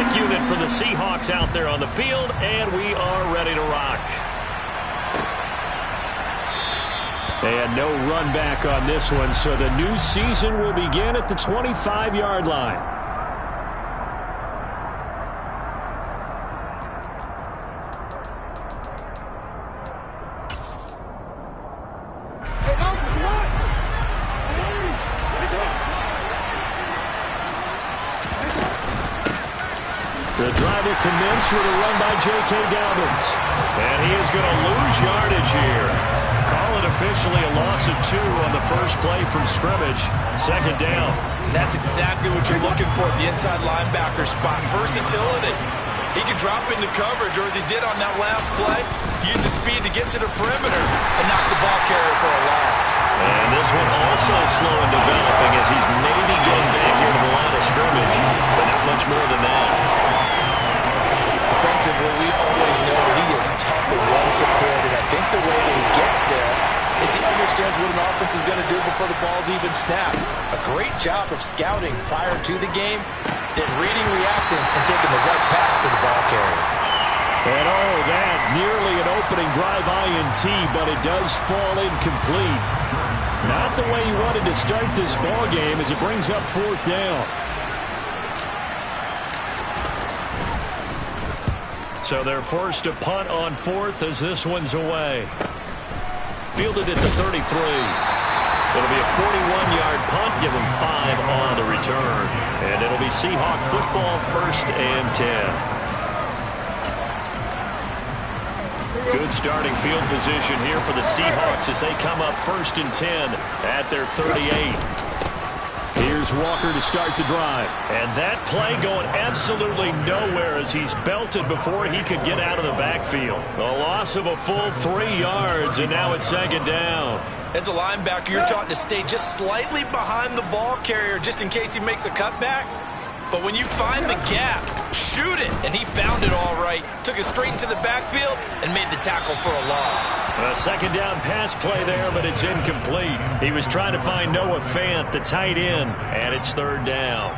Attack unit for the Seahawks out there on the field, and we are ready to rock. And no run back on this one, so the new season will begin at the 25-yard line. The drive will commence with a run by J.K. Dobbins. And he is going to lose yardage here. Call it officially a loss of 2 on the first play from scrimmage. Second down. And that's exactly what you're looking for at the inside linebacker spot. Versatility. He can drop into coverage, or as he did on that last play, use his speed to get to the perimeter and knock the ball carrier for a loss. And this one also slow in developing as he's maybe getting back here to the line of scrimmage, but not much more than that. Defensively, we always know that he is tough and run-supported. I think the way that he gets there is he understands what an offense is going to do before the ball's even snapped. A great job of scouting prior to the game, then reading, reacting, and taking the right path to the ball carrier. And oh, that nearly an opening drive INT, but it does fall incomplete. Not the way you wanted to start this ball game as it brings up 4th down. So they're forced to punt on 4th as this one's away. Fielded at the 33. It'll be a 41-yard punt, give them 5 on the return. And it'll be Seahawk football, 1st and 10. Good starting field position here for the Seahawks as they come up 1st and 10 at their 38. Here's Walker to start the drive. And that play going absolutely nowhere as he's belted before he could get out of the backfield. A loss of a full 3 yards, and now it's 2nd down. As a linebacker, you're taught to stay just slightly behind the ball carrier just in case he makes a cutback. But when you find the gap, shoot it. And he found it all right. Took it straight into the backfield and made the tackle for a loss. A 2nd down pass play there, but it's incomplete. He was trying to find Noah Fant, the tight end, and it's 3rd down.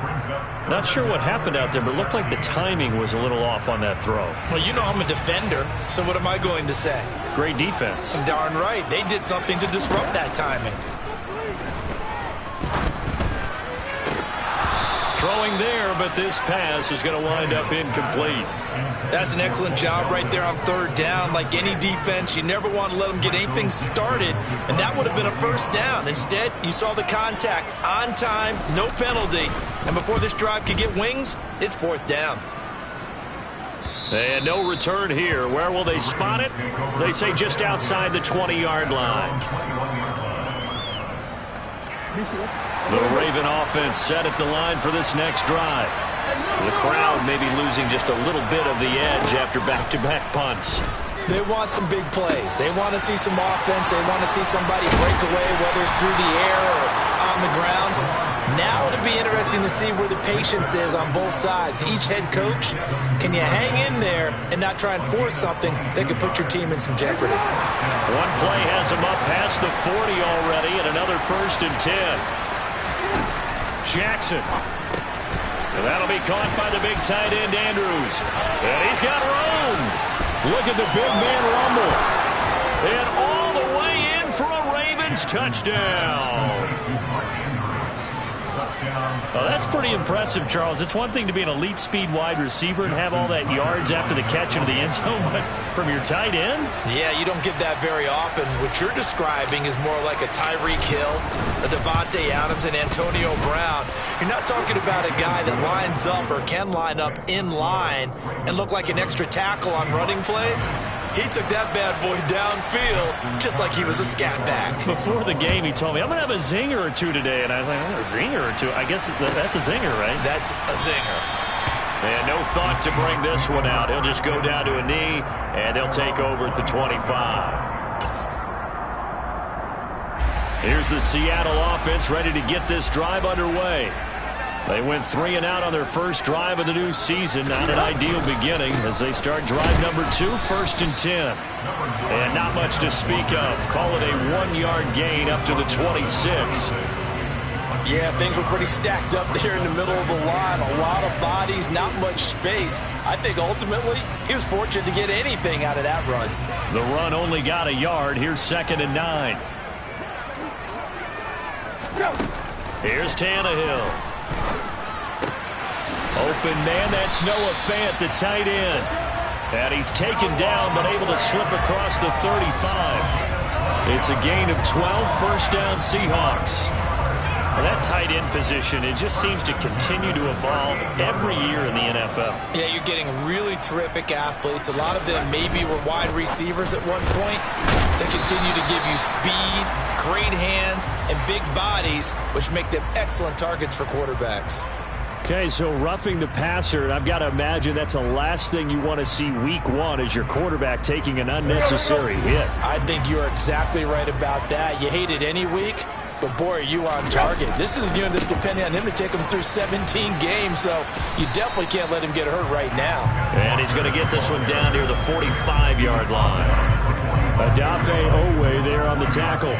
Not sure what happened out there, but it looked like the timing was a little off on that throw. Well, you know I'm a defender, so what am I going to say? Great defense. Darn right. They did something to disrupt that timing. Throwing there, but this pass is going to wind up incomplete. That's an excellent job right there on 3rd down. Like any defense, you never want to let them get anything started, and that would have been a 1st down. Instead, you saw the contact on time, no penalty, and before this drive could get wings, it's 4th down. And no return here. Where will they spot it? They say just outside the 20-yard line. The Raven offense set at the line for this next drive. The crowd may be losing just a little bit of the edge after back-to-back punts. They want some big plays. They want to see some offense. They want to see somebody break away, whether it's through the air or on the ground. Now it'll be interesting to see where the patience is on both sides. Each head coach, can you hang in there and not try and force something that could put your team in some jeopardy? One play has him up past the 40 already, and another 1st and 10. Jackson. And that'll be caught by the big tight end, Andrews. And he's got room. Look at the big man rumble. And all the way in for a Ravens touchdown. Oh, that's pretty impressive, Charles. It's one thing to be an elite speed wide receiver and have all that yards after the catch into the end zone, but from your tight end? Yeah, you don't get that very often. What you're describing is more like a Tyreek Hill, a Devontae Adams, and Antonio Brown. You're not talking about a guy that lines up or can line up in line and look like an extra tackle on running plays. He took that bad boy downfield just like he was a scat back. Before the game, he told me, I'm going to have a zinger or two today. And I was like, oh, a zinger or two? I guess that's a zinger, right? That's a zinger. And no thought to bring this one out. He'll just go down to a knee, and they'll take over at the 25. Here's the Seattle offense ready to get this drive underway. They went 3 and out on their first drive of the new season. Not an ideal beginning as they start drive number 2, 1st and 10. And not much to speak of. Call it a 1-yard gain up to the 26. Yeah, things were pretty stacked up there in the middle of the line. A lot of bodies, not much space. I think ultimately he was fortunate to get anything out of that run. The run only got a yard. Here's 2nd and 9. Here's Tannehill. Open man, that's Noah Fant, the tight end. And he's taken down but able to slip across the 35. It's a gain of 12, first down Seahawks. Well, that tight end position, it just seems to continue to evolve every year in the NFL. Yeah, you're getting really terrific athletes. A lot of them maybe were wide receivers at one point. They continue to give you speed, great hands, and big bodies, which make them excellent targets for quarterbacks. Okay, so roughing the passer, and I've got to imagine that's the last thing you want to see week 1 as your quarterback taking an unnecessary hit. I think you're exactly right about that. You hate it any week, but boy, are you on target. This is a game that's depending on him to take him through 17 games, so you definitely can't let him get hurt right now. And he's going to get this one down near the 45-yard line. Adafe Owe there on the tackle.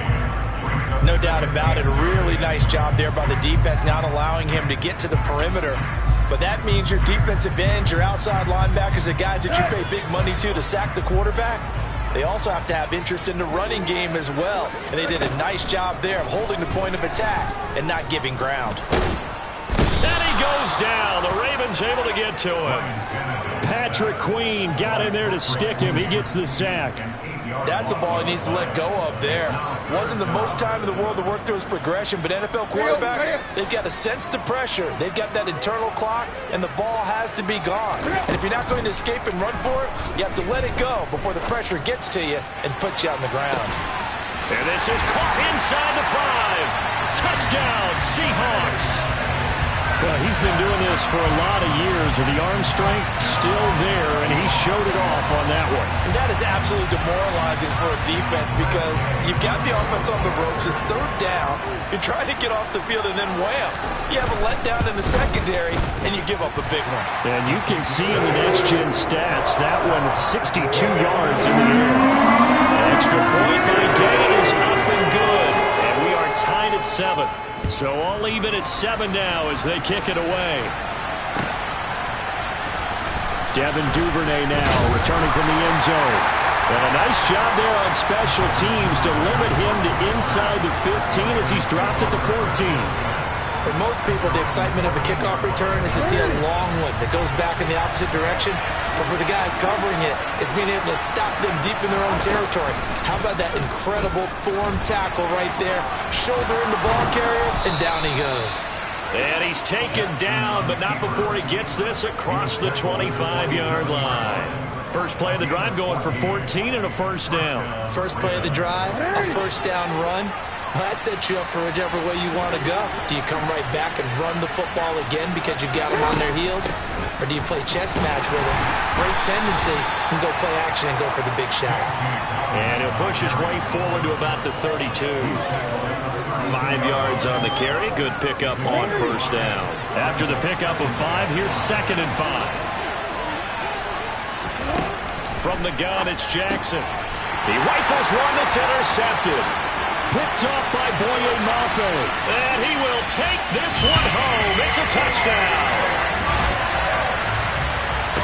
No doubt about it. A really nice job there by the defense, not allowing him to get to the perimeter. But that means your defensive ends, your outside linebackers, the guys that you pay big money to sack the quarterback, they also have to have interest in the running game as well. And they did a nice job there of holding the point of attack and not giving ground. And he goes down. The Ravens able to get to him. Patrick Queen got in there to stick him. He gets the sack. That's a ball he needs to let go of there. Wasn't the most time in the world to work through his progression, but NFL quarterbacks, they've got to sense the pressure. They've got that internal clock, and the ball has to be gone. And if you're not going to escape and run for it, you have to let it go before the pressure gets to you and puts you on the ground. And this is caught inside the 5. Touchdown, Seahawks. Well, he's been doing this for a lot of years, and the arm strength still there, and he showed it off on that one. And that is absolutely demoralizing for a defense because you've got the offense on the ropes. It's 3rd down. You're trying to get off the field, and then wham, you have a letdown in the secondary, and you give up a big one. And you can see in the next-gen stats, that one 62 yards in the air. An extra point by Gain is up and good, and we are tied at 7. So all even at 7 now as they kick it away. Devin Duvernay now returning from the end zone. And a nice job there on special teams to limit him to inside the 15 as he's dropped at the 14. For most people, the excitement of a kickoff return is to see a long one that goes back in the opposite direction. But for the guys covering it, it's being able to stop them deep in their own territory. How about that incredible form tackle right there? Shoulder in the ball carrier, and down he goes. And he's taken down, but not before he gets this across the 25-yard line. First play of the drive going for 14 and a first down. First play of the drive, a first down run. Well, that sets you up for whichever way you want to go. Do you come right back and run the football again because you've got them on their heels? Or do you play chess match with them? Great tendency, and go play action and go for the big shot. And he'll push his way forward to about the 32. 5 yards on the carry. Good pickup on first down. After the pickup of 5, here's 2nd and 5. From the gun, it's Jackson. He rifles one that's intercepted. Picked off by Boye Mafe. And he will take this one home. It's a touchdown.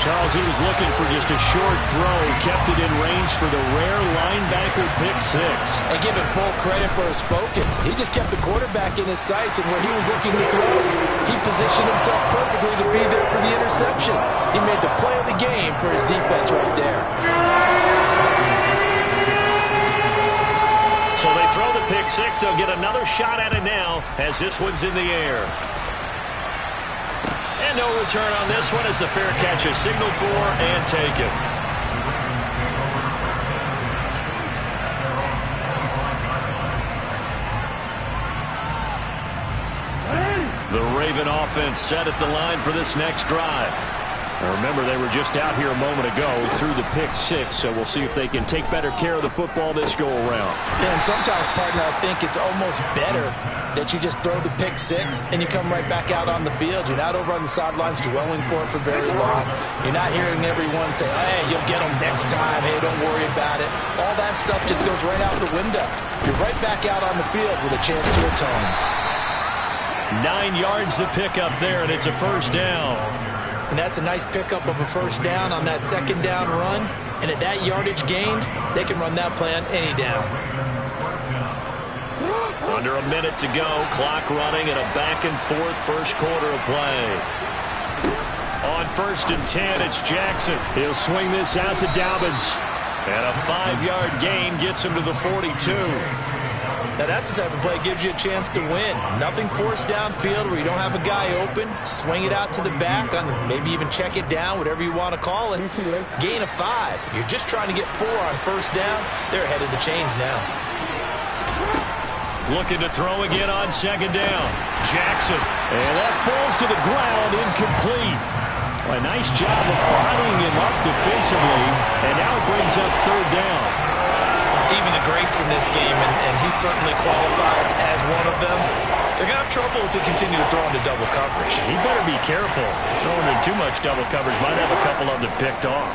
Charles, he was looking for just a short throw. Kept it in range for the rare linebacker pick 6. And give him full credit for his focus. He just kept the quarterback in his sights, and where he was looking to throw, he positioned himself perfectly to be there for the interception. He made the play of the game for his defense right there. So they throw the pick 6. They'll get another shot at it now as this one's in the air. And no return on this one as the fair catch is signaled for and taken. The Raven offense set at the line for this next drive. Now remember, they were just out here a moment ago through the pick 6, so we'll see if they can take better care of the football this go-around. Yeah, and sometimes, partner, I think it's almost better that you just throw the pick 6 and you come right back out on the field. You're not over on the sidelines dwelling for it for very long. You're not hearing everyone say, hey, you'll get them next time. Hey, don't worry about it. All that stuff just goes right out the window. You're right back out on the field with a chance to atone. 9 yards to pick up there, and it's a first down. And that's a nice pickup of a first down on that second down run. And at that yardage gained, they can run that play on any down. Under a minute to go. Clock running and a back-and-forth first quarter of play. On 1st and 10, it's Jackson. He'll swing this out to Dobbins. And a 5-yard gain gets him to the 42. Now that's the type of play that gives you a chance to win. Nothing forced downfield where you don't have a guy open. Swing it out to the back, on maybe even check it down, whatever you want to call it. Gain of 5. You're just trying to get 4 on first down. They're ahead of the chains now. Looking to throw again on second down. Jackson. And that falls to the ground, incomplete. A nice job of bottling him up defensively. And now it brings up third down. Even the greats in this game, and he certainly qualifies as one of them, they're going to have trouble if they continue to throw into double coverage. He better be careful. Throwing in too much double coverage might have a couple of them picked off.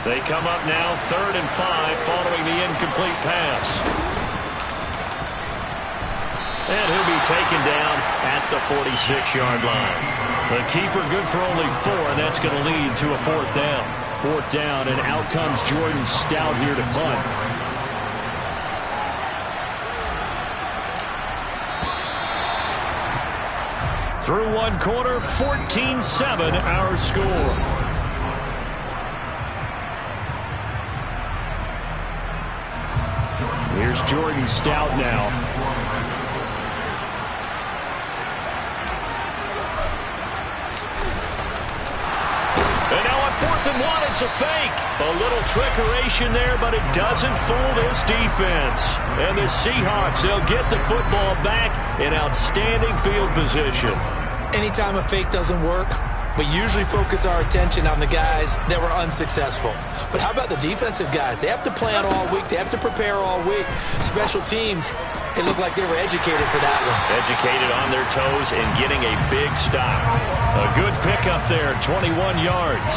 They come up now 3rd and 5 following the incomplete pass. And he'll be taken down at the 46-yard line. The keeper good for only 4, and that's going to lead to a 4th down. 4th down, and out comes Jordan Stout here to punt. Through one quarter, 14-7 our score. Here's Jordan Stout now. And now on 4th and 1, it's a fake. A little trickeration there, but it doesn't fool this defense. And the Seahawks, they'll get the football back in outstanding field position. Anytime a fake doesn't work, we usually focus our attention on the guys that were unsuccessful. But how about the defensive guys? They have to plan all week. They have to prepare all week. Special teams, it looked like they were educated for that one. Educated on their toes and getting a big stop. A good pickup there, 21 yards.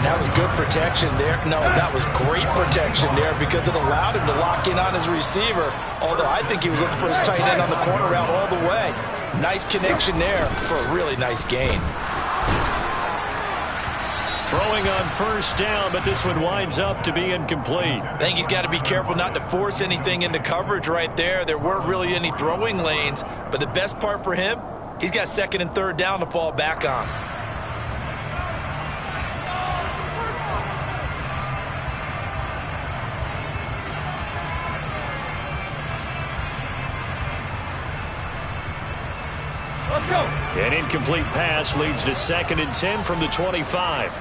And that was good protection there. No, that was great protection there because it allowed him to lock in on his receiver. Although I think he was looking for his tight end on the corner route all the way. Nice connection there for a really nice gain. Throwing on first down, but this one winds up to be incomplete. I think he's got to be careful not to force anything into coverage right there. There weren't really any throwing lanes, but the best part for him, he's got 2nd and 3rd down to fall back on. Let's go. An incomplete pass leads to 2nd and 10 from the 25.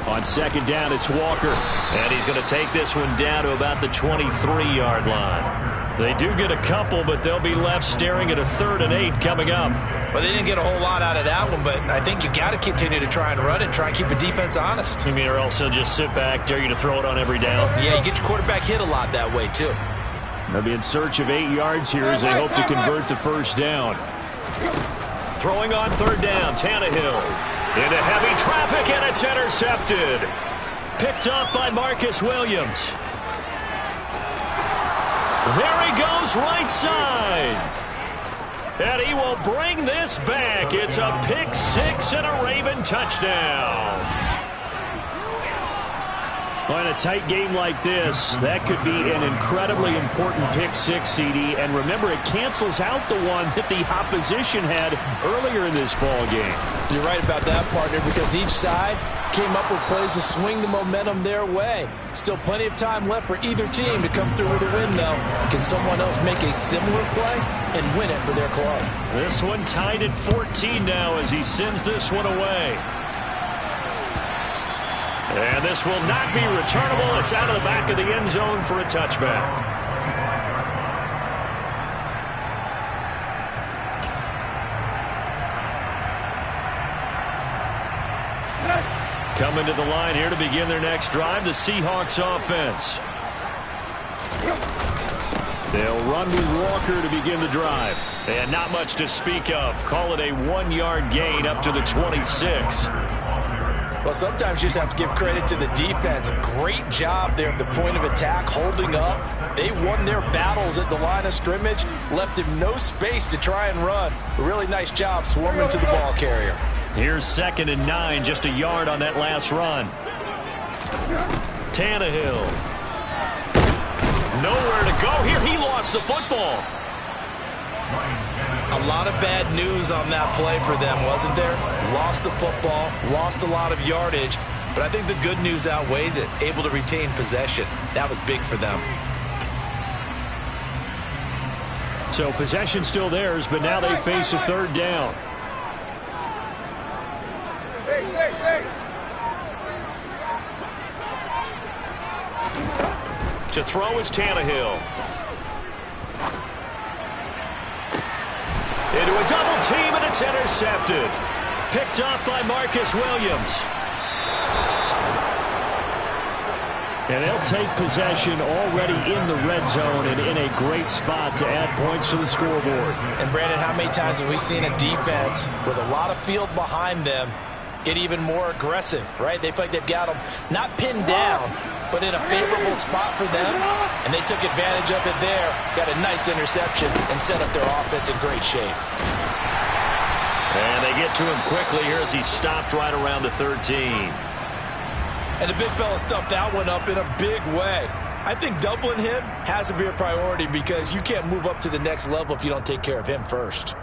On 2nd down, it's Walker. And he's going to take this one down to about the 23-yard line. They do get a couple, but they'll be left staring at a 3rd and 8 coming up. Well, they didn't get a whole lot out of that one, but I think you got to continue to try and run and try and keep the defense honest. You mean or else they'll just sit back, dare you to throw it on every down? Yeah, you get your quarterback hit a lot that way, too. They'll be in search of 8 yards here as they hope to convert the first down. Throwing on 3rd down, Tannehill. Into heavy traffic, and it's intercepted. Picked off by Marcus Williams. There he goes, right side. And he will bring this back. It's a pick 6 and a Raven touchdown. Well, in a tight game like this, that could be an incredibly important pick 6, CD. And remember, it cancels out the one that the opposition had earlier in this ball game. You're right about that, partner, because each side came up with plays to swing the momentum their way. Still plenty of time left for either team to come through with a win, though. Can someone else make a similar play and win it for their club? This one tied at 14 now as he sends this one away. And this will not be returnable. It's out of the back of the end zone for a touchback. Coming to the line here to begin their next drive, the Seahawks offense. They'll run with Walker to begin the drive. And not much to speak of. Call it a 1-yard gain up to the 26. Well, sometimes you just have to give credit to the defense. Great job there at the point of attack, holding up. They won their battles at the line of scrimmage, left him no space to try and run. A really nice job swarming to the ball carrier. Here's 2nd and 9, just a yard on that last run. Tannehill. Nowhere to go here. He lost the football. A lot of bad news on that play for them, wasn't there? Lost the football, lost a lot of yardage, but I think the good news outweighs it. Able to retain possession. That was big for them. So possession still theirs, but now they face a 3rd down. To throw is Tannehill. Into a double team, and it's intercepted. Picked off by Marcus Williams. And they'll take possession already in the red zone and in a great spot to add points to the scoreboard. And Brandon, how many times have we seen a defense with a lot of field behind them get even more aggressive, right? They feel like they've got them not pinned down, but in a favorable spot for them, and they took advantage of it there, got a nice interception, and set up their offense in great shape. And they get to him quickly here as he stopped right around the 13. And the big fella stuffed that one up in a big way. I think doubling him has to be a priority because you can't move up to the next level if you don't take care of him first.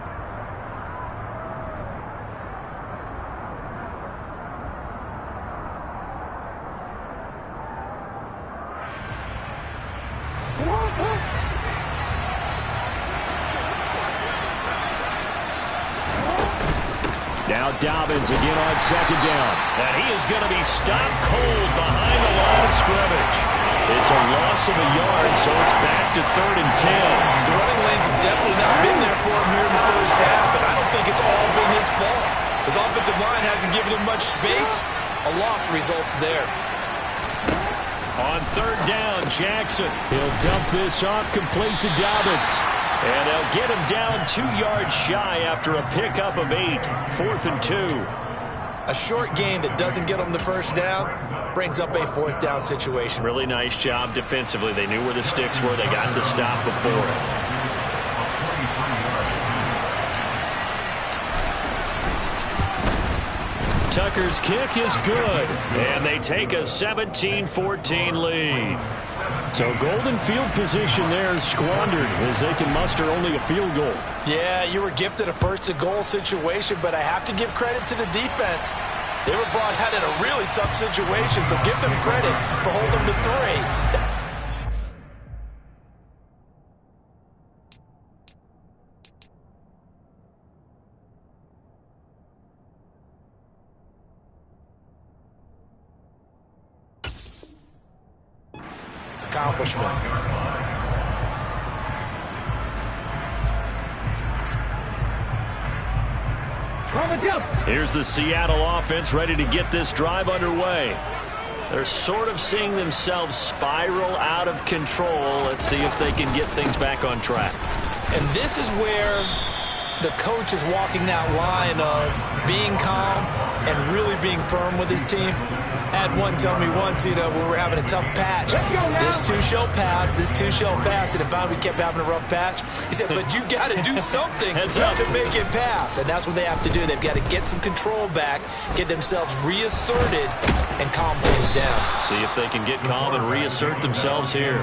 Now Dobbins again on 2nd down. And he is going to be stopped cold behind the line of scrimmage. It's a loss of a yard, so it's back to 3rd and 10. The running lanes have definitely not been there for him here in the first half, and I don't think it's all been his fault. His offensive line hasn't given him much space. A loss results there. On 3rd down, Jackson. He'll dump this off complete to Dobbins. And they'll get him down 2 yards shy after a pickup of 8. 4th and 2. A short gain that doesn't get them the first down brings up a 4th down situation. Really nice job defensively. They knew where the sticks were. They got the stop before it. Tucker's kick is good. And they take a 17-14 lead. So golden field position there squandered as they can muster only a field goal. Yeah, you were gifted a 1st-and-goal situation, but I have to give credit to the defense. They were brought out in a really tough situation, so give them credit for holding them to 3. Accomplishment. Here's the Seattle offense ready to get this drive underway. They're sort of seeing themselves spiral out of control. Let's see if they can get things back on track. And this is where the coach is walking that line of being calm and really being firm with his team. I had one tell me once, we were having a tough patch. This too shall pass, this too shall pass. And if we kept having a rough patch, he said, but you got to do something to make it pass. And that's what they have to do. They've got to get some control back, get themselves reasserted, and calm things down. See if they can get calm and reassert themselves here.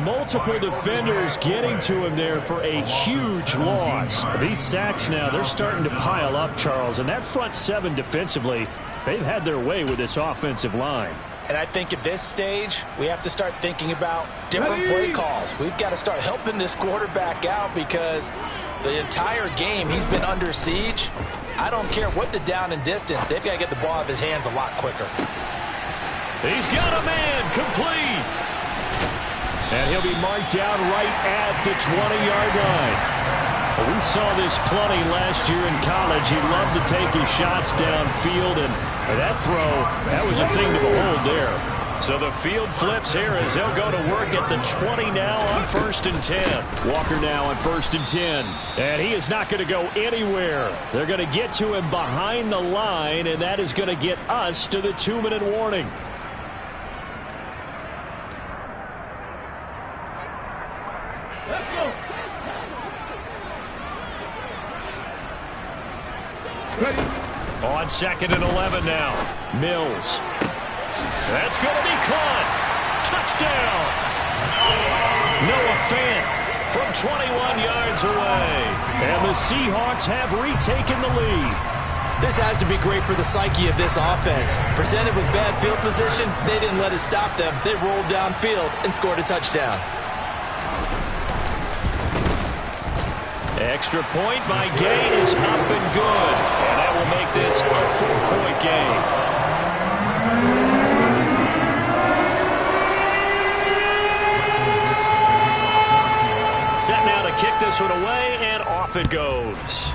Multiple defenders getting to him there for a huge loss. These sacks now, they're starting to pile up, Charles. And that front 7 defensively, they've had their way with this offensive line. And I think at this stage, we have to start thinking about different play calls. We've got to start helping this quarterback out because the entire game he's been under siege. I don't care what the down and distance. They've got to get the ball out of his hands a lot quicker. He's got a man complete. And he'll be marked down right at the 20-yard line. Well, we saw this plenty last year in college. He loved to take his shots downfield, and that throw, that was a thing to behold there. So the field flips here as they'll go to work at the 20 now on 1st and 10. Walker now on 1st and 10. And he is not going to go anywhere. They're going to get to him behind the line, and that is going to get us to the 2-minute warning. Let's go. Ready. On 2nd and 11 now. Mills. That's going to be caught. Touchdown. Noah Fant from 21 yards away. And the Seahawks have retaken the lead. This has to be great for the psyche of this offense. Presented with bad field position, they didn't let it stop them. They rolled downfield and scored a touchdown. Extra point by Gay is up and good. And that will make this a 4-point game. Set now to kick this one away, and off it goes.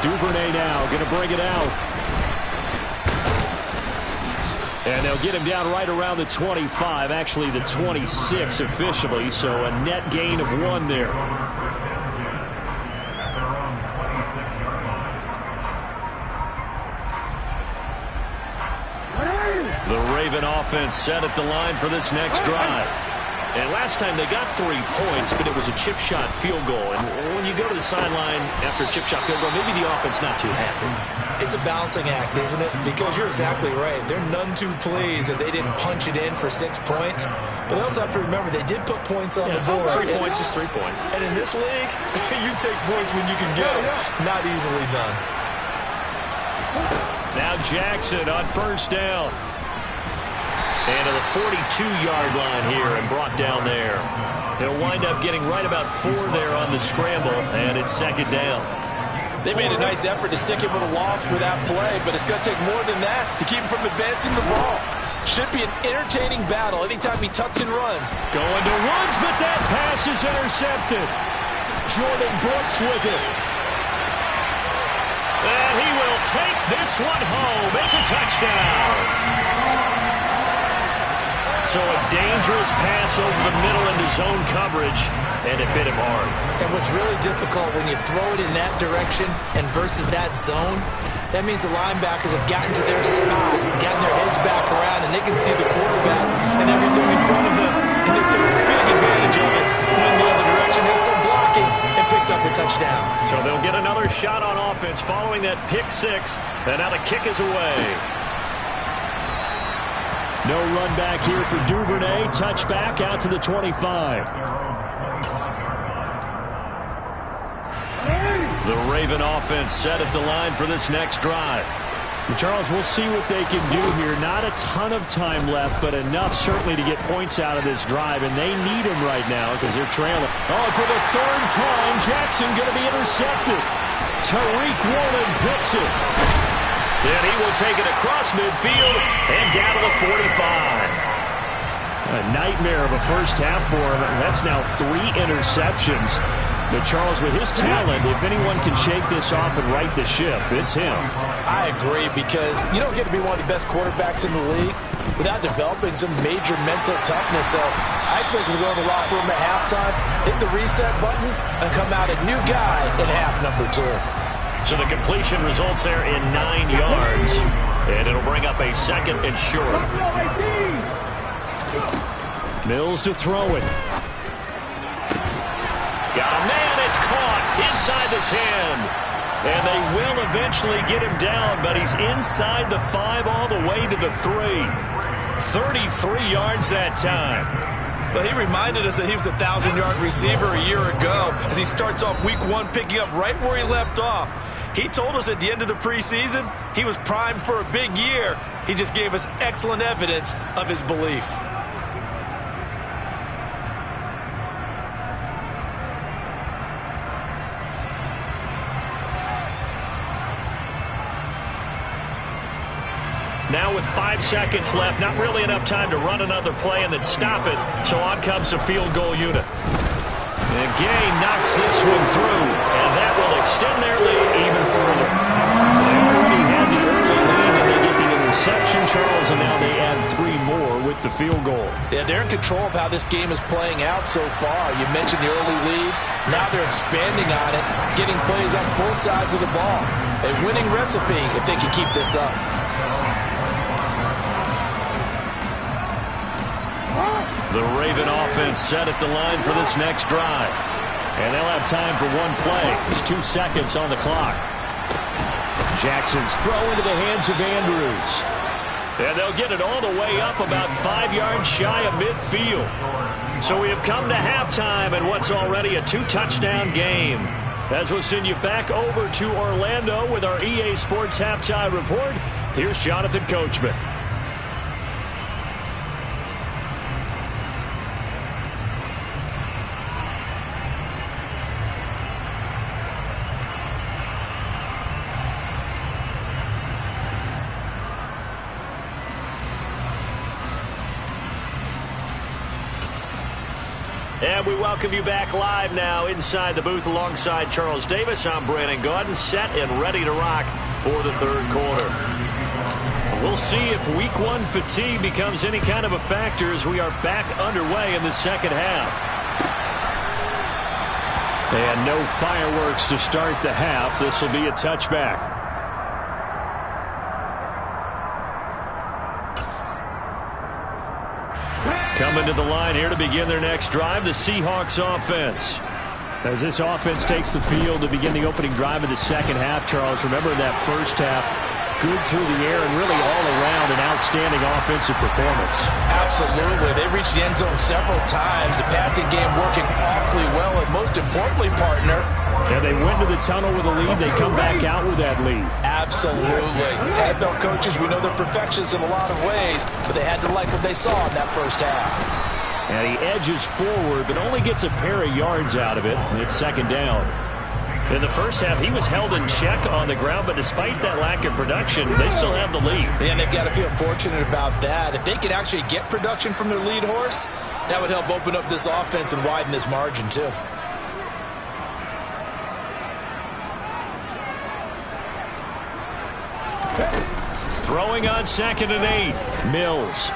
Duvernay now going to bring it out. And they'll get him down right around the 25, actually the 26 officially, so a net gain of 1 there. The Raven offense set at the line for this next drive. And last time they got 3 points, but it was a chip shot field goal. And when you go to the sideline after a chip shot field goal, maybe the offense not too happy. It's a balancing act, isn't it? Because you're exactly right. They're none too pleased that they didn't punch it in for 6 points. But they also have to remember they did put points on the board. 3 points is 3 points. And in this league, you take points when you can get them. Not easily done. Now Jackson on 1st down. And to the 42-yard line here and brought down there. They'll wind up getting right about 4 there on the scramble, and it's 2nd down. They made a nice effort to stick him with a loss for that play, but it's going to take more than that to keep him from advancing the ball. Should be an entertaining battle anytime he tucks and runs. Going to Woods, but that pass is intercepted. Jordan Brooks with it. And he will take this one home. It's a touchdown. So a dangerous pass over the middle into zone coverage, and it bit him hard. And what's really difficult when you throw it in that direction and versus that zone, that means the linebackers have gotten to their spot, gotten their heads back around, and they can see the quarterback and everything in front of them. And they took big advantage of it, went the other direction, had some blocking, and picked up a touchdown. So they'll get another shot on offense following that pick 6, and now the kick is away. No run back here for Duvernay. Touchback out to the 25. The Raven offense set at the line for this next drive. Charles, we'll see what they can do here. Not a ton of time left, but enough certainly to get points out of this drive, and they need them right now because they're trailing. Oh, for the 3rd time, Jackson going to be intercepted. Tariq Woolen picks it. And he will take it across midfield and down to the 45. A nightmare of a first half for him. That's now 3 interceptions. But Charles, with his talent, if anyone can shake this off and right the ship, it's him. I agree, because you don't get to be one of the best quarterbacks in the league without developing some major mental toughness. So I expect him to go in the locker room at halftime, hit the reset button, and come out a new guy in half number 2. So the completion results there in 9 yards. And it'll bring up a 2nd and short. Mills to throw it. Got a man, it's caught inside the 10. And they will eventually get him down, but he's inside the 5 all the way to the 3. 33 yards that time. Well, he reminded us that he was a 1,000-yard receiver a year ago as he starts off week 1 picking up right where he left off. He told us at the end of the preseason he was primed for a big year. He just gave us excellent evidence of his belief. Now with 5 seconds left, not really enough time to run another play and then stop it. So on comes the field goal unit. And Gay knocks this one through, and that will extend their lead even further. They already had the early lead interception, Charles, and now they add 3 more with the field goal. Yeah, they're in control of how this game is playing out so far. You mentioned the early lead. Now they're expanding on it, getting plays on both sides of the ball. A winning recipe if they can keep this up. The Raven offense set at the line for this next drive. And they'll have time for one play. There's 2 seconds on the clock. Jackson's throw into the hands of Andrews. And they'll get it all the way up about 5 yards shy of midfield. So we have come to halftime in what's already a 2-touchdown game. As we'll send you back over to Orlando with our EA Sports Halftime Report, here's Jonathan Coachman. And we welcome you back live now inside the booth alongside Charles Davis. I'm Brandon Gaudin, set and ready to rock for the third quarter. We'll see if week 1 fatigue becomes any kind of a factor as we are back underway in the second half. And no fireworks to start the half. This will be a touchback. Coming to the line here to begin their next drive, the Seahawks offense. As this offense takes the field to begin the opening drive of the second half, Charles, remember that first half, good through the air and really all around an outstanding offensive performance. Absolutely. They reached the end zone several times. The passing game working awfully well, and most importantly, partner, and they went to the tunnel with a lead. They come back out with that lead. Absolutely. NFL coaches, we know they're perfectionists in a lot of ways, but they had to like what they saw in that first half. And he edges forward, but only gets a pair of yards out of it. And it's second down. In the first half, he was held in check on the ground, but despite that lack of production, they still have the lead. And they've got to feel fortunate about that. If they could actually get production from their lead horse, that would help open up this offense and widen this margin, too. Throwing on 2nd and 8. Mills.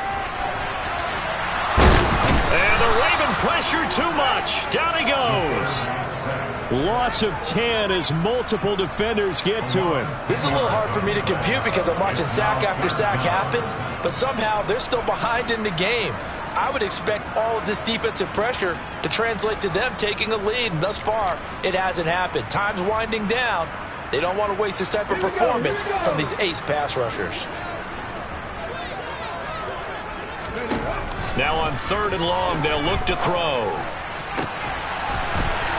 And the Raven pressure too much. Down he goes. Loss of 10 as multiple defenders get to him. This is a little hard for me to compute because I'm watching sack after sack happen, but somehow they're still behind in the game. I would expect all of this defensive pressure to translate to them taking a lead, and thus far, it hasn't happened. Time's winding down. They don't want to waste this type of performance from these ace pass rushers. Now on 3rd and long, they'll look to throw.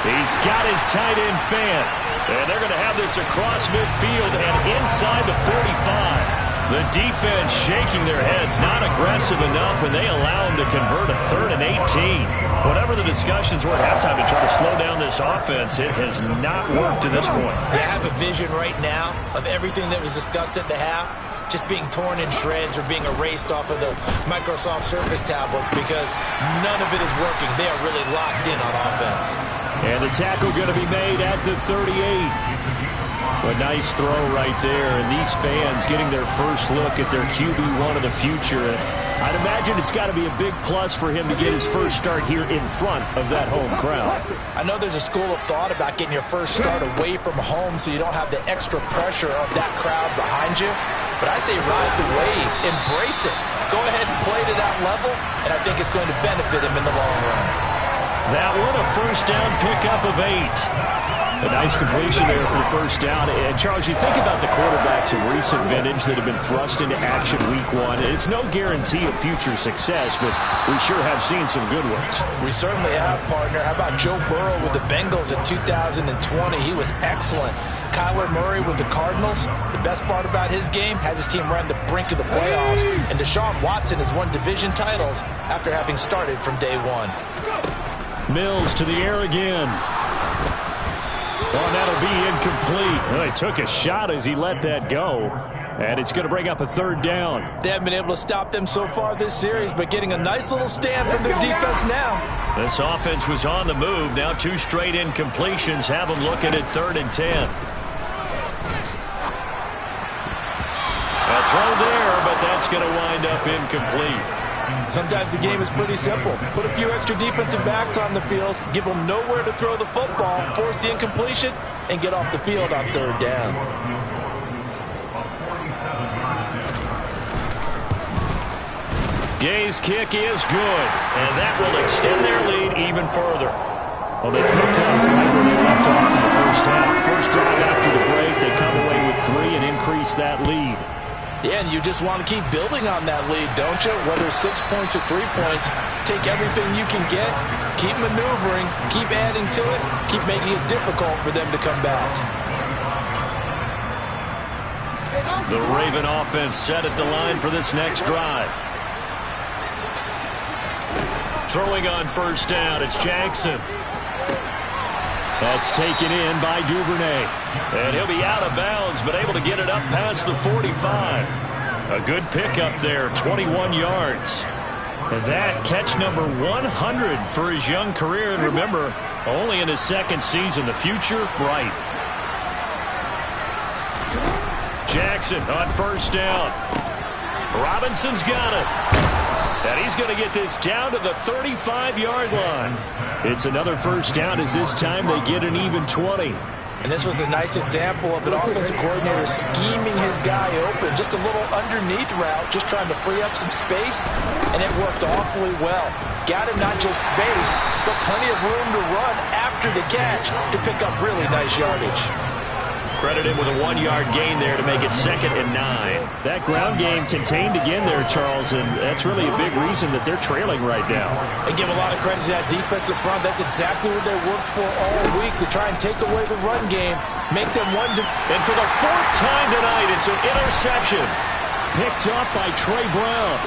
He's got his tight end fan. And they're going to have this across midfield and inside the 45. The defense shaking their heads, not aggressive enough, and they allow him to convert a 3rd and 18. Whatever the discussions were at halftime to try to slow down this offense, it has not worked to this point. They have a vision right now of everything that was discussed at the half just being torn in shreds or being erased off of the Microsoft Surface tablets because none of it is working. They are really locked in on offense. And the tackle going to be made at the 38. A nice throw right there, and these fans getting their first look at their QB1 of the future. I'd imagine it's got to be a big plus for him to get his first start here in front of that home crowd. I know there's a school of thought about getting your first start away from home so you don't have the extra pressure of that crowd behind you. But I say ride the wave, embrace it. Go ahead and play to that level, and I think it's going to benefit him in the long run. That one, a first down pickup of 8. A nice completion there for the first down. And, Charles, you think about the quarterbacks of recent vintage that have been thrust into action week 1. It's no guarantee of future success, but we sure have seen some good ones. We certainly have, partner. How about Joe Burrow with the Bengals in 2020? He was excellent. Kyler Murray with the Cardinals. The best part about his game has his team right on the brink of the playoffs. And Deshaun Watson has won division titles after having started from day 1. Mills to the air again. Oh, that'll be incomplete. Well, he took a shot as he let that go. And it's going to bring up a 3rd down. They haven't been able to stop them so far this series, but getting a nice little stand from their defense now. This offense was on the move. Now 2 straight incompletions have them looking at 3rd and 10. A throw there, but that's going to wind up incomplete. Sometimes the game is pretty simple. Put a few extra defensive backs on the field, give them nowhere to throw the football, force the incompletion, and get off the field on third down. Gay's kick is good, and that will extend their lead even further. Well, they picked up right where they left off in the first half. First drive after the break, they come away with 3 and increase that lead. Yeah, and you just want to keep building on that lead, don't you? Whether it's 6 points or 3 points, take everything you can get, keep maneuvering, keep adding to it, keep making it difficult for them to come back. The Raven offense set at the line for this next drive. Throwing on first down, it's Jackson. That's taken in by Duvernay. And he'll be out of bounds, but able to get it up past the 45. A good pickup there, 21 yards. And that catch number 100 for his young career. And remember, only in his second season, the future bright. Jackson on first down. Robinson's got it. And he's going to get this down to the 35-yard line. It's another first down as this time they get an even 20. And this was a nice example of an offensive coordinator scheming his guy open. Just a little underneath route, just trying to free up some space, and it worked awfully well. Got him not just space, but plenty of room to run after the catch to pick up really nice yardage. Credit him with a 1-yard gain there to make it 2nd and 9. That ground game contained again there, Charles, and that's really a big reason that they're trailing right now. And give a lot of credit to that defensive front. That's exactly what they worked for all week, to try and take away the run game, make them one. And for the 4th time tonight, it's an interception. Picked up by Trey Brown.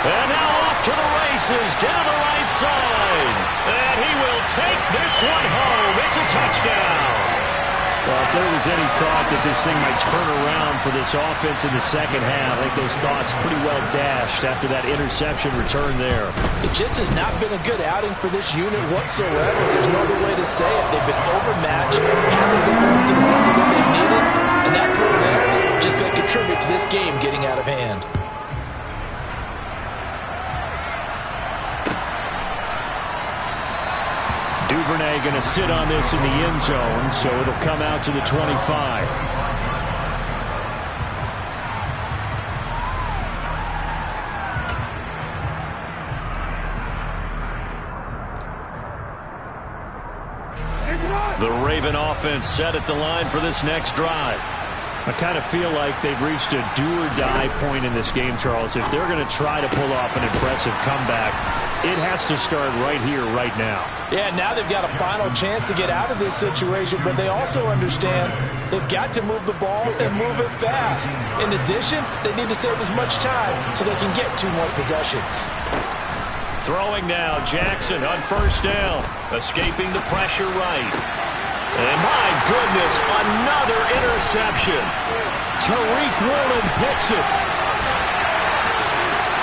And now off to the races, down the right side. And he will take this one home. It's a touchdown. Well, if there was any thought that this thing might turn around for this offense in the second half, I think those thoughts pretty well dashed after that interception return there. It just has not been a good outing for this unit whatsoever. There's no other way to say it. They've been overmatched, haven't performed to the level that they've needed, and that play there is just going to contribute to this game getting out of hand. Duvernay going to sit on this in the end zone, so it'll come out to the 25. The Raven offense set at the line for this next drive. I kind of feel like they've reached a do-or-die point in this game, Charles. If they're going to try to pull off an impressive comeback, it has to start right here, right now. Yeah, now they've got a final chance to get out of this situation, but they also understand they've got to move the ball and move it fast. In addition, they need to save as much time so they can get 2 more possessions. Throwing now, Jackson on first down, escaping the pressure right. And my goodness, another interception. Tariq Woolen picks it.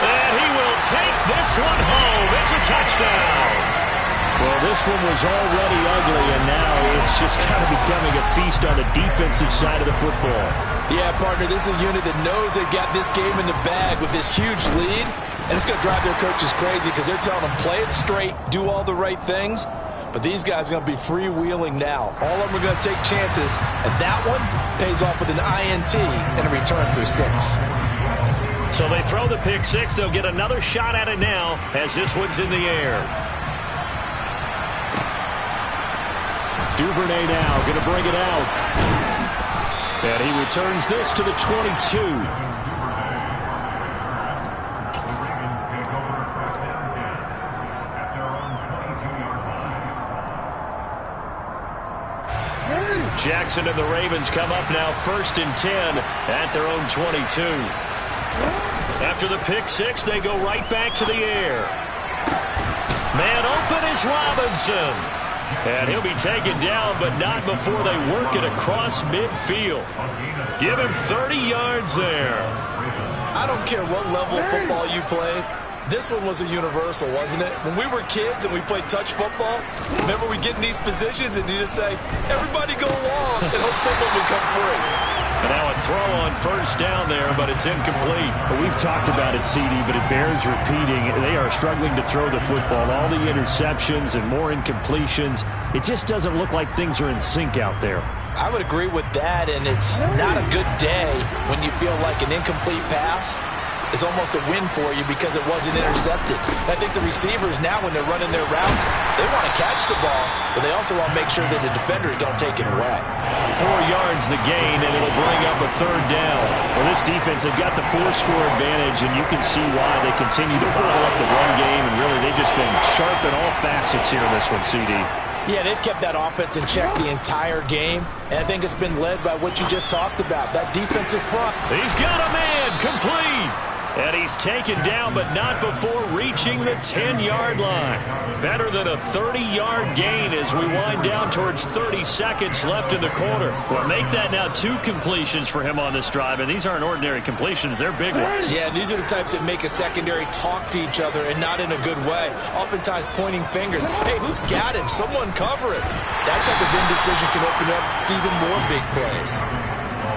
And he will take this one home. It's a touchdown. Well, this one was already ugly, and now it's just kind of becoming a feast on the defensive side of the football. Yeah, partner, this is a unit that knows they've got this game in the bag with this huge lead, and it's going to drive their coaches crazy because they're telling them play it straight, do all the right things. But these guys are going to be freewheeling now. All of them are going to take chances, and that one pays off with an INT and a return for 6. So they throw the pick 6. They'll get another shot at it now as this one's in the air. Duvernay now going to bring it out. And he returns this to the 22. Jackson and the Ravens come up now 1st and 10 at their own 22. After the pick 6, they go right back to the air. Man open is Robinson. And he'll be taken down, but not before they work it across midfield. Give him 30 yards there. I don't care what level of football you play. This one was a universal, wasn't it? When we were kids and we played touch football, remember we get in these positions and you just say, everybody go long and hope someone would come free. And now a throw on first down there, but it's incomplete. Well, we've talked about it, CD, but it bears repeating. They are struggling to throw the football. All the interceptions and more incompletions. It just doesn't look like things are in sync out there. I would agree with that, and it's not a good day when you feel like an incomplete pass is almost a win for you because it wasn't intercepted. I think the receivers now, when they're running their routes, they want to catch the ball, but they also want to make sure that the defenders don't take it away. 4 yards the gain, and it'll bring up a third down. Well, this defense, they've got the 4-score advantage, and you can see why they continue to bottle up the run game, and really they've just been sharp in all facets here in this one, CD. Yeah, they've kept that offense in check the entire game, and I think it's been led by what you just talked about, that defensive front. He's got a man, complete. And he's taken down, but not before reaching the 10-yard line. Better than a 30-yard gain as we wind down towards 30 seconds left in the quarter. Well, make that now 2 completions for him on this drive, and these aren't ordinary completions. They're big ones. Yeah, these are the types that make a secondary talk to each other and not in a good way. Oftentimes pointing fingers. Hey, who's got him? Someone cover him. That type of indecision can open up to even more big plays.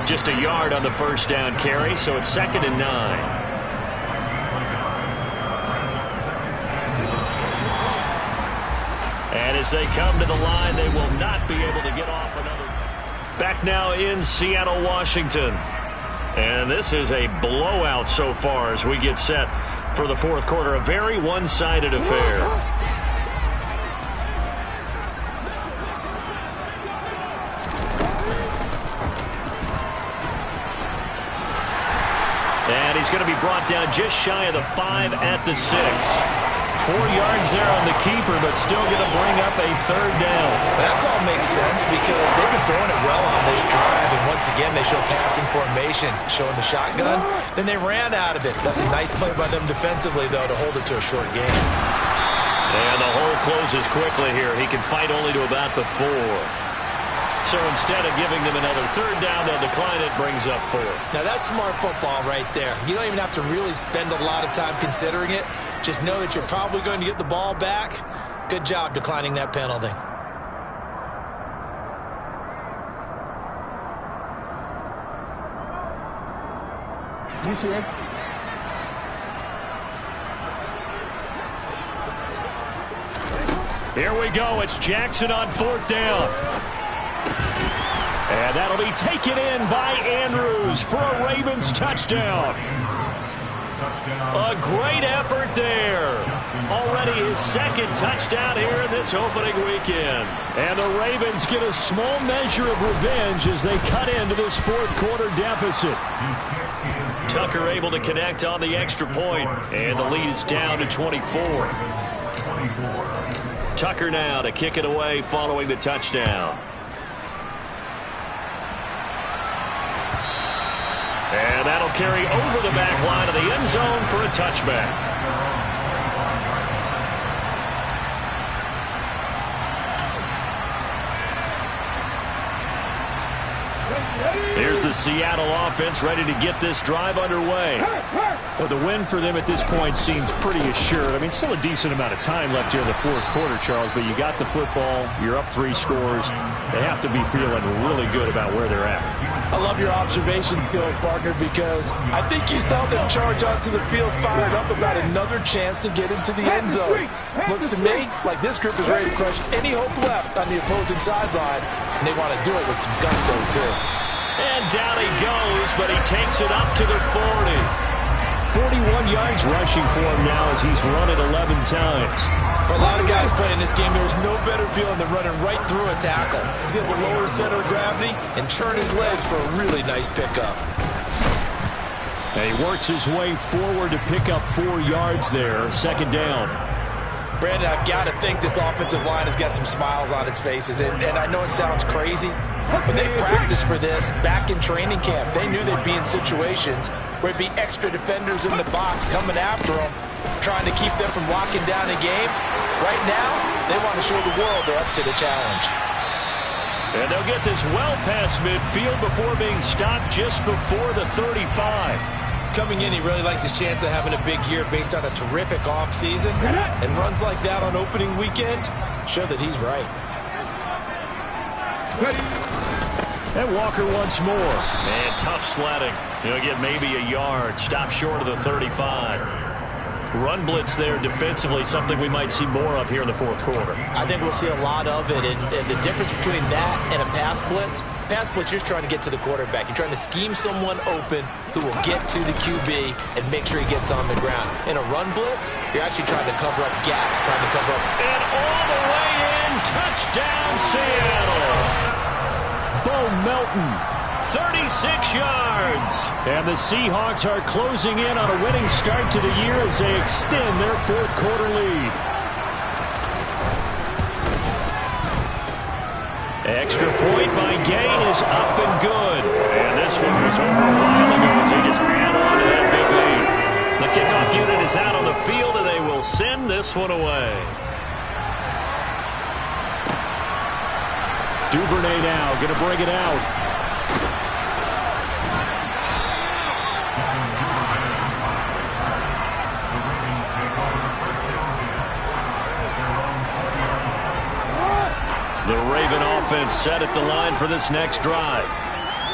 Just a yard on the first down carry, so it's 2nd and 9. And as they come to the line, they will not be able to get off another. Back now in Seattle, Washington. And this is a blowout so far as we get set for the fourth quarter. A very one-sided affair. And he's going to be brought down just shy of the 5 at the 6. 4 yards there on the keeper, but still going to bring up a third down. That call makes sense because they've been throwing it well on this drive, and once again they show passing formation, showing the shotgun. Then they ran out of it. That's a nice play by them defensively, though, to hold it to a short game. And the hole closes quickly here. He can fight only to about the 4. So instead of giving them another third down, they'll decline it, brings up 4. Now that's smart football right there. You don't even have to really spend a lot of time considering it. Just know that you're probably going to get the ball back. Good job declining that penalty. Here we go. It's Jackson on 4th down. And that'll be taken in by Andrews for a Ravens touchdown. A great effort there. Already his 2nd touchdown here in this opening weekend. And the Ravens get a small measure of revenge as they cut into this fourth quarter deficit. Tucker able to connect on the extra point, and the lead is down to 24. Tucker now to kick it away following the touchdown. And that'll carry over the back line of the end zone for a touchback. Here's the Seattle offense ready to get this drive underway. Well, the win for them at this point seems pretty assured. I mean, still a decent amount of time left here in the fourth quarter, Charles, but you got the football, you're up 3 scores. They have to be feeling really good about where they're at. I love your observation skills, partner, because I think you saw them charge onto the field fired up about another chance to get into the end zone. Looks to me like this group is ready to crush any hope left on the opposing sideline, and they want to do it with some gusto, too. And down he goes, but he takes it up to the 40. 41 yards rushing for him now as he's run it 11 times. For a lot of guys playing this game, there's no better feeling than running right through a tackle. He's able to lower his center of gravity and turn his legs for a really nice pickup. And he works his way forward to pick up 4 yards there. 2nd down. Brandon, I've got to think this offensive line has got some smiles on its faces. And I know it sounds crazy, but they've practiced for this back in training camp. They knew they'd be in situations where it'd be extra defenders in the box coming after them, trying to keep them from locking down a game. Right now, they want to show the world they're up to the challenge. And they'll get this well past midfield before being stopped just before the 35. Coming in, he really liked his chance of having a big year based on a terrific offseason. And runs like that on opening weekend show that he's right. And Walker once more. Man, tough sledding. He'll get maybe a yard. Stop short of the 35. Run blitz there defensively, something we might see more of here in the fourth quarter. I think we'll see a lot of it. And the difference between that and a pass blitz, you're trying to get to the quarterback. You're trying to scheme someone open who will get to the QB and make sure he gets on the ground. In a run blitz, you're actually trying to cover up gaps, trying to cover up. And all the way in, touchdown Seattle. Bo Melton. 36 yards. And the Seahawks are closing in on a winning start to the year as they extend their fourth quarter lead. Extra point by Gain is up and good. And this one was over a while ago as they just add on to that big lead. The kickoff unit is out on the field and they will send this one away. Duvernay now going to bring it out. The Raven offense set at the line for this next drive.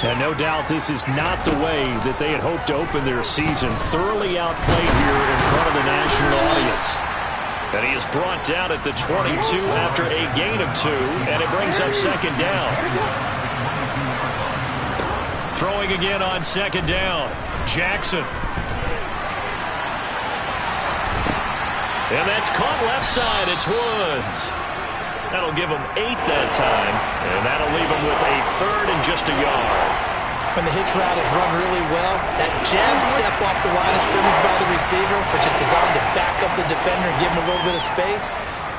And no doubt this is not the way that they had hoped to open their season. Thoroughly outplayed here in front of the national audience. And he is brought down at the 22 after a gain of 2, and it brings up second down. Throwing again on second down. Jackson. And that's caught left side. It's Woods. That'll give him 8 that time, and that'll leave him with a third and just a yard. When the hitch route is run really well, that jab step off the line of scrimmage by the receiver, which is designed to back up the defender and give him a little bit of space,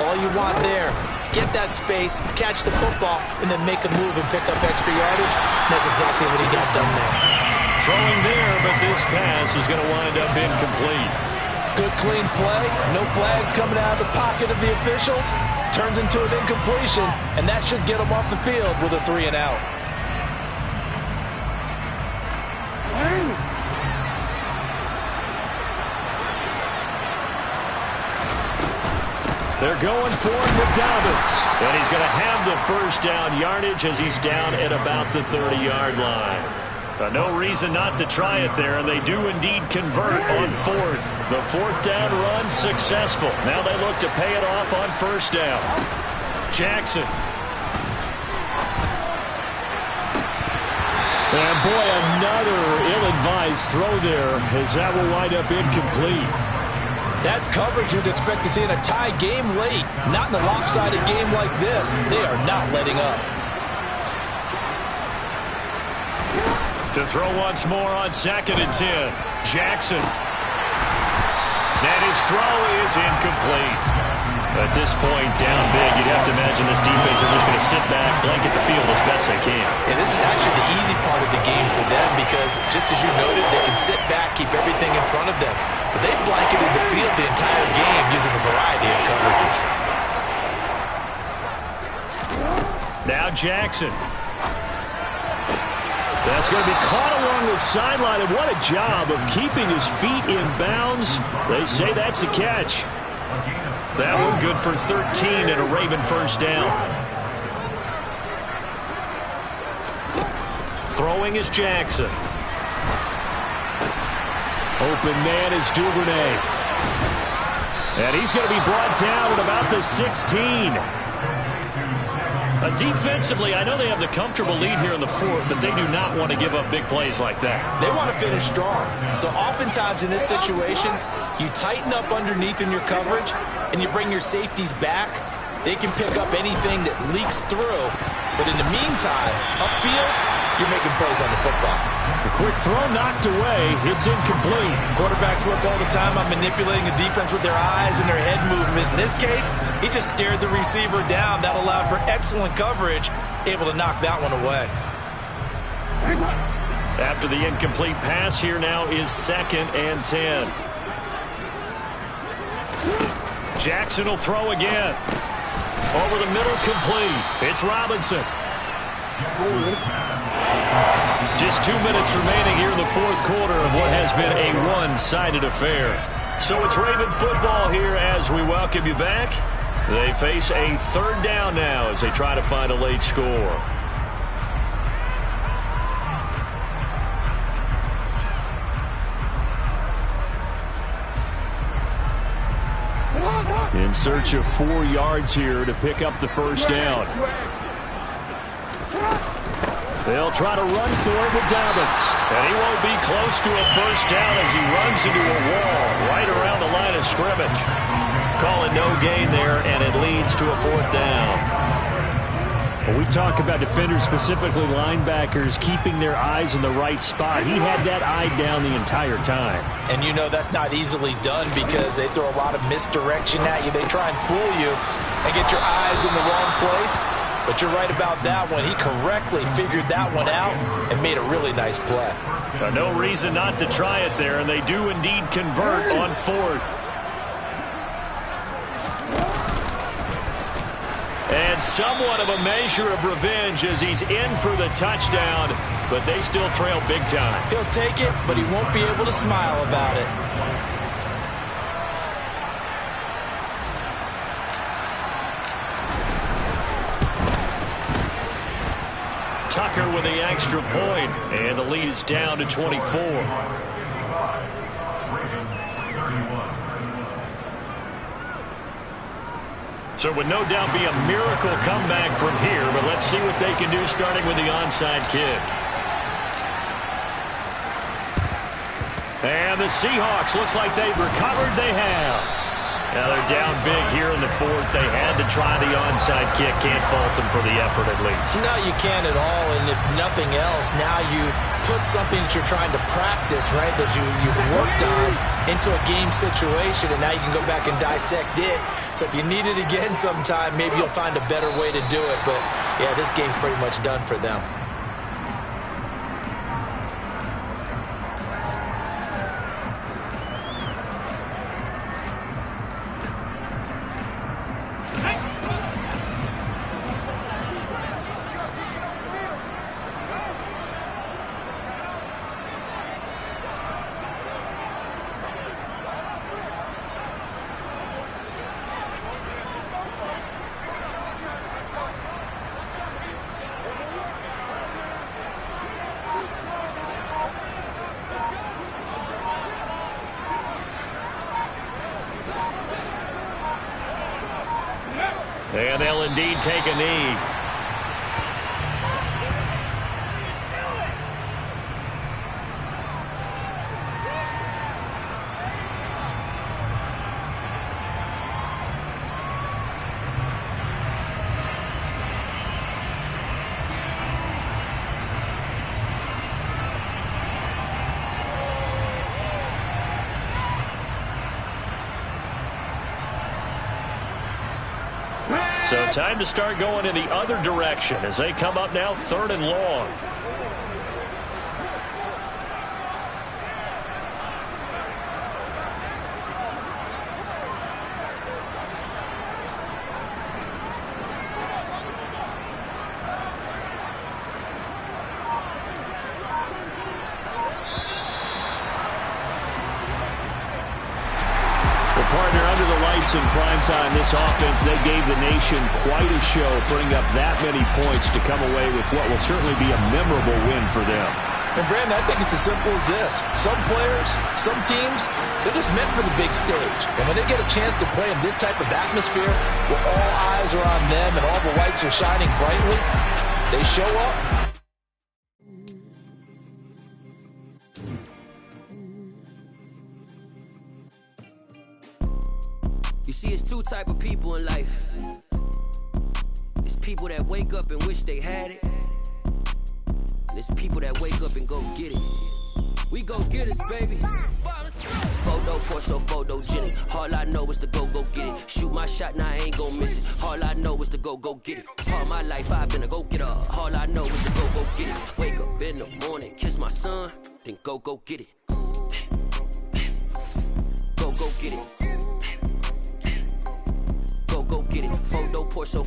all you want there, get that space, catch the football, and then make a move and pick up extra yardage. And that's exactly what he got done there. Throwing there, but this pass is going to wind up incomplete. Good, clean play. No flags coming out of the pocket of the officials. Turns into an incompletion, and that should get him off the field with a 3 and out. They're going for it with Dobbins. And he's going to have the first down yardage as he's down at about the 30-yard line. No reason not to try it there, and they do indeed convert on fourth. The fourth down run successful. Now they look to pay it off on first down. Jackson. And boy, another ill-advised throw there as that will wind up incomplete. That's coverage you'd expect to see in a tie game late. Not in a lopsided game like this. They are not letting up. To throw once more on second and 10. Jackson. And his throw is incomplete. At this point, down big, you'd have to imagine this defense are just going to sit back, blanket the field as best they can. And this is actually the easy part of the game for them because, just as you noted, they can sit back, keep everything in front of them. But they blanketed the field the entire game using a variety of coverages. Now Jackson. That's going to be caught along the sideline, and what a job of keeping his feet in bounds. They say that's a catch. That one good for 13 and a Raven first down. Throwing is Jackson. Open man is Duvernay. And he's going to be brought down at about the 16. Defensively, I know they have the comfortable lead here in the fourth, but they do not want to give up big plays like that. They want to finish strong. So oftentimes in this situation, you tighten up underneath in your coverage, and you bring your safeties back. They can pick up anything that leaks through. But in the meantime, upfield, you're making plays on the football. A quick throw knocked away. It's incomplete. Quarterbacks work all the time on manipulating the defense with their eyes and their head movement. In this case, he just stared the receiver down. That allowed for excellent coverage, able to knock that one away. After the incomplete pass, here now is second and 10. Jackson will throw again. Over the middle, complete. It's Robinson. Just 2 minutes remaining here in the fourth quarter of what has been a one-sided affair. So it's Raven football here as we welcome you back. They face a third down now as they try to find a late score. In search of 4 yards here to pick up the first down. They'll try to run for it with Dobbins. And he won't be close to a first down as he runs into a wall right around the line of scrimmage. Calling no gain there, and it leads to a 4th down. When we talk about defenders, specifically linebackers, keeping their eyes in the right spot, he had that eye down the entire time. And you know that's not easily done because they throw a lot of misdirection at you. They try and fool you and get your eyes in the wrong place. But you're right about that one. He correctly figured that one out and made a really nice play. No reason not to try it there, and they do indeed convert on 4th. And somewhat of a measure of revenge as he's in for the touchdown, but they still trail big time. He'll take it, but he won't be able to smile about it. Tucker with the extra point, and the lead is down to 24. So it would no doubt be a miracle comeback from here, but let's see what they can do starting with the onside kick. And the Seahawks, looks like they've recovered. They have. Now they're down big here in the 4th. They had to try the onside kick. Can't fault them for the effort at least. No, you can't at all. And if nothing else, now you've put something that you're trying to practice, right, that you've worked on into a game situation, and now you can go back and dissect it. So if you need it again sometime, maybe you'll find a better way to do it. But, yeah, this game's pretty much done for them. And they'll indeed take a knee. So time to start going in the other direction as they come up now 3rd and long. Partner, under the lights in primetime, this offense, they gave the nation quite a show, putting up that many points to come away with what will certainly be a memorable win for them. And, Brandon, I think it's as simple as this. Some players, some teams, they're just meant for the big stage. And when they get a chance to play in this type of atmosphere, where all eyes are on them and all the lights are shining brightly, they show up. You see, it's 2 type of people in life. It's people that wake up and wish they had it. And it's people that wake up and go get it. We go get it, baby. Photo, Porsche, photogenic. All I know is to go get it. Shoot my shot, now I ain't gon' miss it. All I know is to go get it. All my life I've been a go-getter. All I know is to go get it. Wake up in the morning, kiss my son, then go get it. Go get it. Go get it. Photo, Porsche,